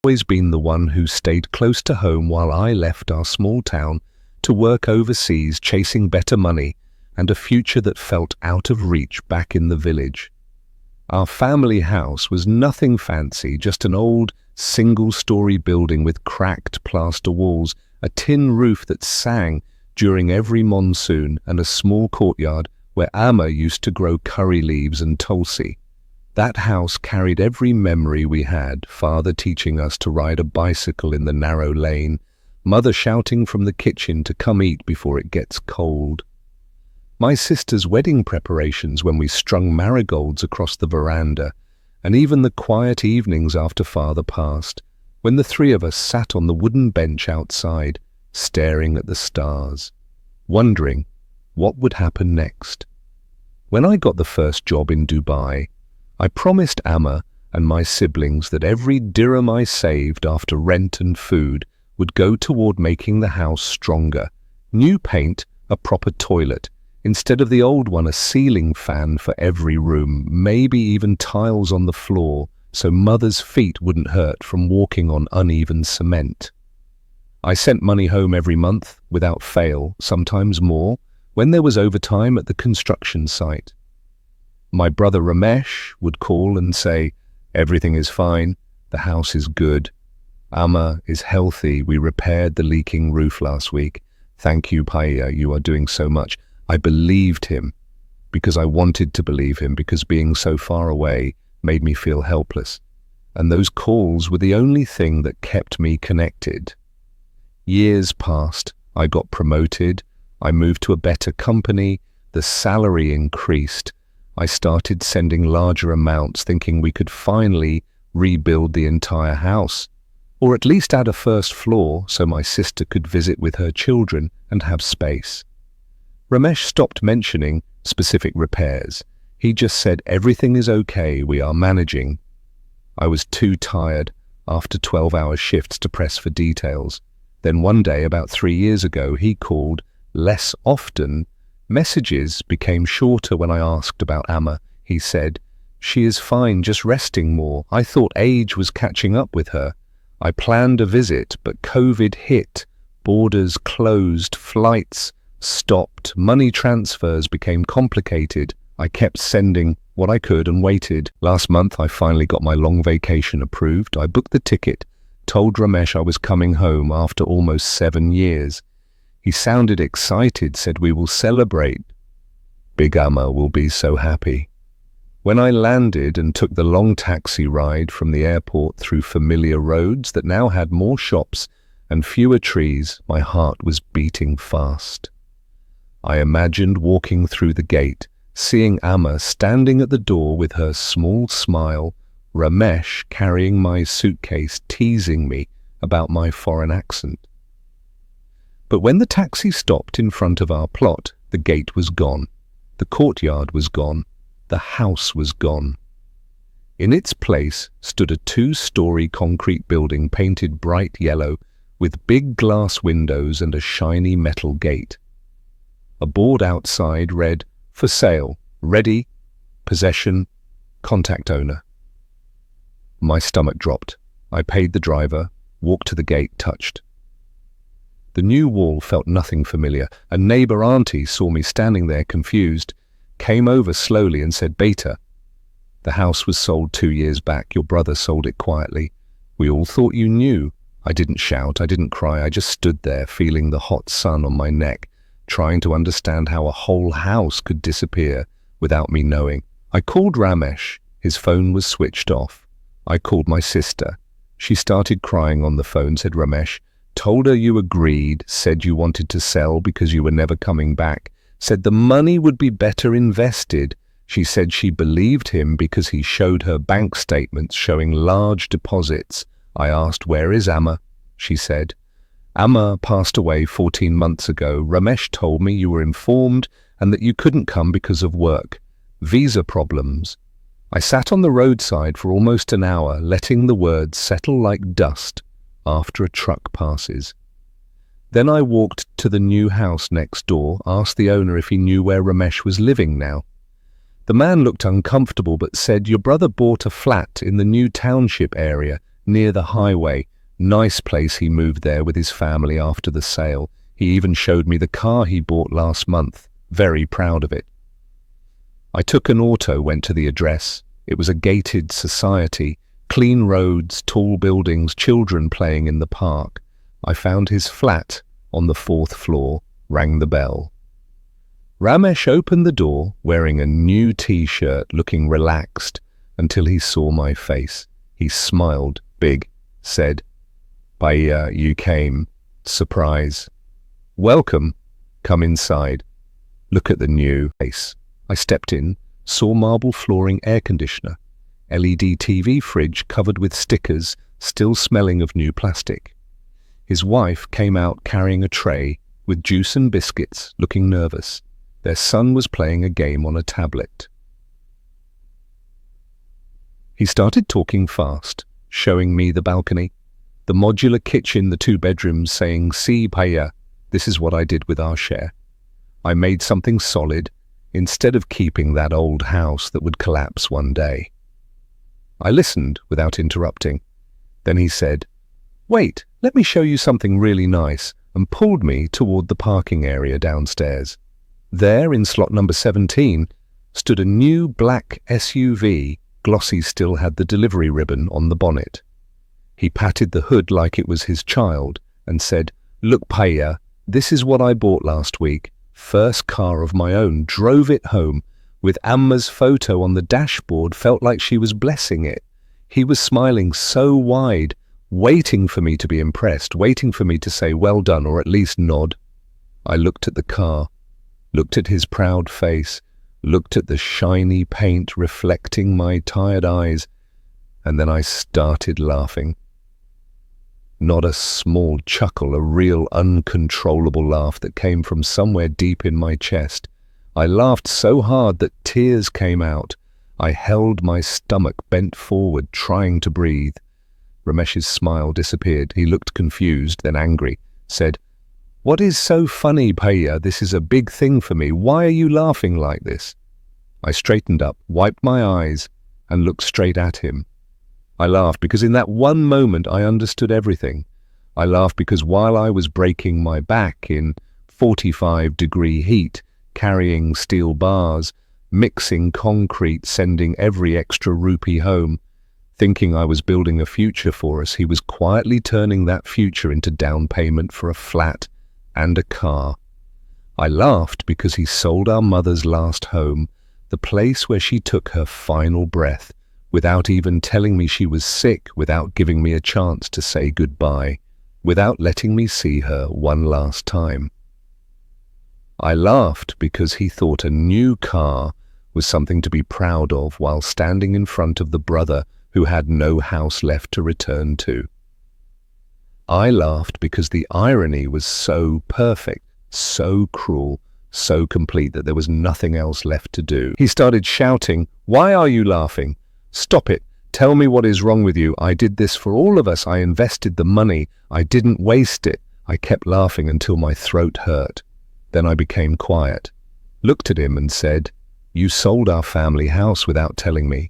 always been the one who stayed close to home while I left our small town to work overseas, chasing better money and a future that felt out of reach back in the village. Our family house was nothing fancy, just an old single-story building with cracked plaster walls, a tin roof that sang during every monsoon, and a small courtyard where Amma used to grow curry leaves and tulsi. That house carried every memory we had, father teaching us to ride a bicycle in the narrow lane, mother shouting from the kitchen to come eat before it gets cold. My sister's wedding preparations when we strung marigolds across the veranda, and even the quiet evenings after father passed, when the three of us sat on the wooden bench outside, staring at the stars, wondering what would happen next. When I got the first job in Dubai, I promised Amma and my siblings that every dirham I saved after rent and food would go toward making the house stronger. New paint, a proper toilet, instead of the old one, a ceiling fan for every room, maybe even tiles on the floor so mother's feet wouldn't hurt from walking on uneven cement. I sent money home every month, without fail, sometimes more, when there was overtime at the construction site. My brother Ramesh would call and say, "Everything is fine, the house is good. Amma is healthy, we repaired the leaking roof last week. Thank you, Paya, you are doing so much." I believed him because I wanted to believe him, because being so far away made me feel helpless. And those calls were the only thing that kept me connected. Years passed, I got promoted, I moved to a better company, the salary increased. I started sending larger amounts, thinking we could finally rebuild the entire house, or at least add a first floor so my sister could visit with her children and have space. Ramesh stopped mentioning specific repairs. He just said, "Everything is okay, we are managing." I was too tired after 12-hour shifts to press for details. Then one day, about 3 years ago, he called less often. Messages became shorter when I asked about Amma. He said, "She is fine, just resting more. I thought age was catching up with her. I planned a visit, but COVID hit. Borders closed, flights stopped, money transfers became complicated. I kept sending what I could and waited. Last month, I finally got my long vacation approved. I booked the ticket, told Ramesh I was coming home after almost 7 years. He sounded excited, said we will celebrate. Big Amma will be so happy. When I landed and took the long taxi ride from the airport through familiar roads that now had more shops and fewer trees, my heart was beating fast. I imagined walking through the gate, seeing Amma standing at the door with her small smile, Ramesh carrying my suitcase, teasing me about my foreign accent. But when the taxi stopped in front of our plot, the gate was gone, the courtyard was gone, the house was gone. In its place stood a 2-story concrete building painted bright yellow with big glass windows and a shiny metal gate. A board outside read, "For sale, ready, possession, contact owner." My stomach dropped. I paid the driver, walked to the gate, touched. The new wall felt nothing familiar. A neighbor auntie saw me standing there confused, came over slowly and said, "Beta, the house was sold 2 years back. Your brother sold it quietly. We all thought you knew." I didn't shout, I didn't cry, I just stood there feeling the hot sun on my neck, trying to understand how a whole house could disappear without me knowing. I called Ramesh. His phone was switched off. I called my sister. She started crying on the phone, said, "Ramesh, told her you agreed, said you wanted to sell because you were never coming back, said the money would be better invested." She said she believed him because he showed her bank statements showing large deposits. I asked, "Where is Amma?" She said, "Amma passed away 14 months ago. Ramesh told me you were informed and that you couldn't come because of work. Visa problems." I sat on the roadside for almost an hour, letting the words settle like dust after a truck passes. Then I walked to the new house next door, asked the owner if he knew where Ramesh was living now. The man looked uncomfortable but said, "Your brother bought a flat in the new township area near the highway. Nice place he moved there with his family after the sale. He even showed me the car he bought last month. Very proud of it. I took an auto, went to the address. It was a gated society, clean roads, tall buildings, children playing in the park. I found his flat on the 4th floor, rang the bell. Ramesh opened the door, wearing a new t-shirt, looking relaxed, until he saw my face. He smiled big, said, "Bhaiya, you came. Surprise. Welcome. Come inside. Look at the new place." I stepped in, saw marble flooring, air conditioner, LED TV fridge covered with stickers, still smelling of new plastic. His wife came out carrying a tray with juice and biscuits, looking nervous. Their son was playing a game on a tablet. He started talking fast, showing me the balcony, the modular kitchen, the 2 bedrooms, saying, "See, Bhaiya, this is what I did with our share. I made something solid, instead of keeping that old house that would collapse one day." I listened without interrupting. Then he said, "Wait, let me show you something really nice," and pulled me toward the parking area downstairs. There, in slot number 17, stood a new black SUV. Glossy still had the delivery ribbon on the bonnet. He patted the hood like it was his child and said, "Look, Bhaiya, this is what I bought last week. First car of my own. Drove it home with Amma's photo on the dashboard. Felt like she was blessing it." He was smiling so wide, waiting for me to be impressed, waiting for me to say well done or at least nod. I looked at the car, looked at his proud face, looked at the shiny paint reflecting my tired eyes, and then I started laughing. Not a small chuckle, a real uncontrollable laugh that came from somewhere deep in my chest. I laughed so hard that tears came out. I held my stomach bent forward, trying to breathe. Ramesh's smile disappeared. He looked confused, then angry, said, "What is so funny, Bhaiya? This is a big thing for me. Why are you laughing like this?" I straightened up, wiped my eyes, and looked straight at him. I laughed because in that one moment I understood everything. I laughed because while I was breaking my back in 45-degree heat, carrying steel bars, mixing concrete, sending every extra rupee home, thinking I was building a future for us, he was quietly turning that future into down payment for a flat and a car. I laughed because he sold our mother's last home, the place where she took her final breath, without even telling me she was sick, without giving me a chance to say goodbye, without letting me see her one last time. I laughed because he thought a new car was something to be proud of while standing in front of the brother who had no house left to return to. I laughed because the irony was so perfect, so cruel, so complete that there was nothing else left to do. He started shouting, "Why are you laughing? Stop it. Tell me what is wrong with you. I did this for all of us. I invested the money. I didn't waste it." I kept laughing until my throat hurt. Then I became quiet, looked at him and said, "You sold our family house without telling me.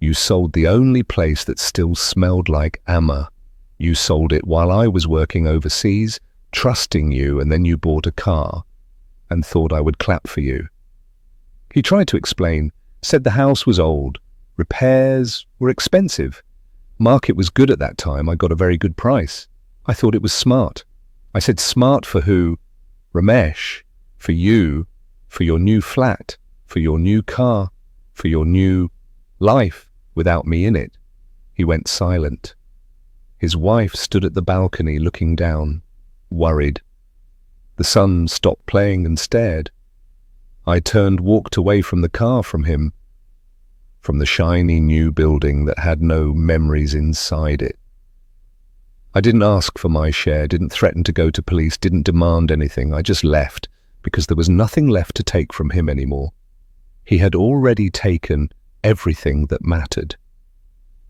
You sold the only place that still smelled like Amma. You sold it while I was working overseas, trusting you, and then you bought a car and thought I would clap for you." He tried to explain, said the house was old, repairs were expensive. Market was good at that time. I got a very good price. I thought it was smart. I said, "Smart for who?" "Ramesh, for you, for your new flat, for your new car, for your new life without me in it." He went silent. His wife stood at the balcony looking down, worried. The son stopped playing and stared. I turned, walked away from the car, from him, from the shiny new building that had no memories inside it. I didn't ask for my share, didn't threaten to go to police, didn't demand anything. I just left because there was nothing left to take from him anymore. He had already taken everything that mattered.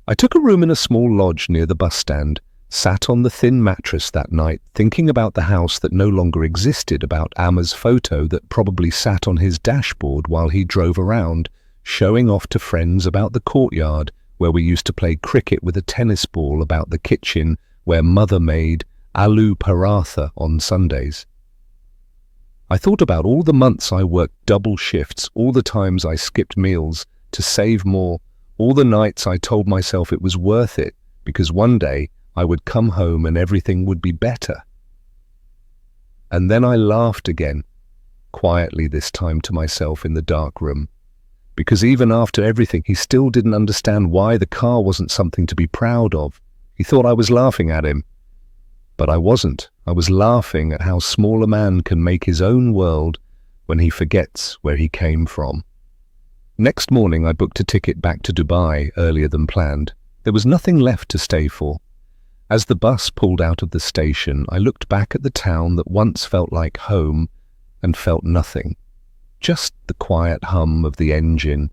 I took a room in a small lodge near the bus stand, sat on the thin mattress that night, thinking about the house that no longer existed, about Amma's photo that probably sat on his dashboard while he drove around, showing off to friends about the courtyard where we used to play cricket with a tennis ball about the kitchen where mother made aloo paratha on Sundays. I thought about all the months I worked double shifts, all the times I skipped meals to save more, all the nights I told myself it was worth it because one day I would come home and everything would be better. And then I laughed again, quietly this time to myself in the dark room, because even after everything he still didn't understand why the car wasn't something to be proud of. He thought I was laughing at him. But I wasn't. I was laughing at how small a man can make his own world when he forgets where he came from. Next morning I booked a ticket back to Dubai earlier than planned. There was nothing left to stay for. As the bus pulled out of the station, I looked back at the town that once felt like home and felt nothing. Just the quiet hum of the engine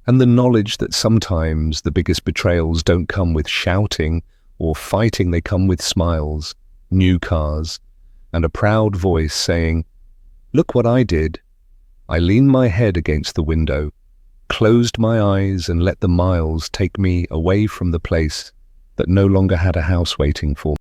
and the knowledge that sometimes the biggest betrayals don't come with shouting or fighting, they come with smiles, new cars, and a proud voice saying, "Look what I did." I leaned my head against the window, closed my eyes and let the miles take me away from the place that no longer had a house waiting for me.